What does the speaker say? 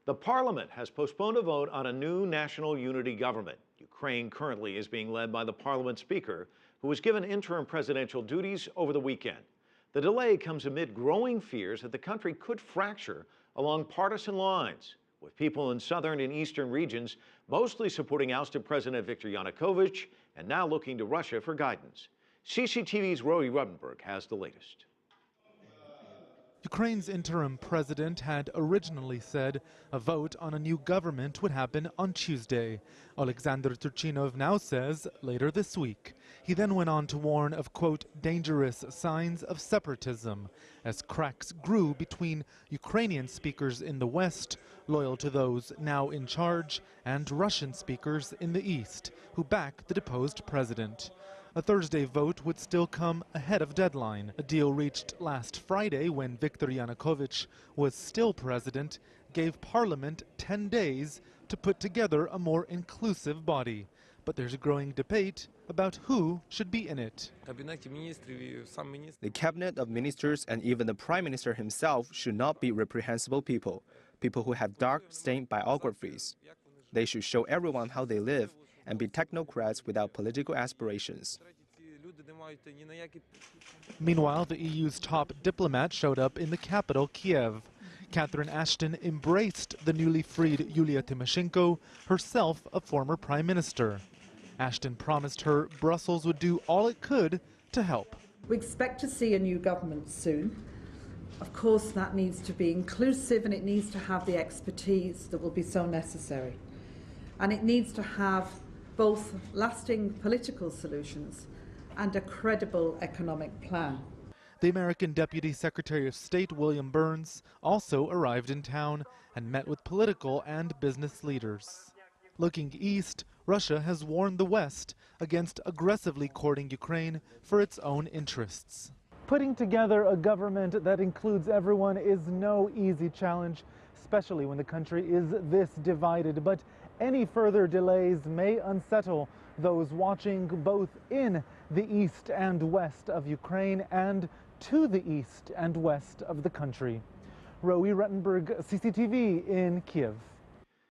The parliament has postponed a vote on a new national unity government. Ukraine currently is being led by the parliament speaker, who was given interim presidential duties over the weekend. The delay comes amid growing fears that the country could fracture along partisan lines, with people in southern and eastern regions mostly supporting ousted President Viktor Yanukovych and now looking to Russia for guidance. CCTV's Roee Ruttenberg has the latest. Ukraine's interim president had originally said a vote on a new government would happen on Tuesday. Alexander Turchinov now says later this week. He then went on to warn of, quote, dangerous signs of separatism as cracks grew between Ukrainian speakers in the West, loyal to those now in charge, and Russian speakers in the East, who back the deposed president. A Thursday vote would still come ahead of deadline. A deal reached last Friday when Viktor Yanukovych was still president gave Parliament 10 days to put together a more inclusive body. But there's a growing debate about who should be in it. The cabinet of ministers and even the prime minister himself should not be reprehensible people who have dark, stained biographies. They should show everyone how they live and be technocrats without political aspirations. Meanwhile, the EU's top diplomat showed up in the capital, Kiev. Catherine Ashton embraced the newly freed Yulia Tymoshenko, herself a former prime minister. Ashton promised her Brussels would do all it could to help. We expect to see a new government soon. Of course, that needs to be inclusive and it needs to have the expertise that will be so necessary. And it needs to have both lasting political solutions and a credible economic plan. The American Deputy Secretary of State William Burns also arrived in town and met with political and business leaders. Looking east, Russia has warned the West against aggressively courting Ukraine for its own interests. Putting together a government that includes everyone is no easy challenge, especially when the country is this divided. But any further delays may unsettle those watching both in the east and west of Ukraine and to the east and west of the country. Roee Ruttenberg, CCTV in Kiev.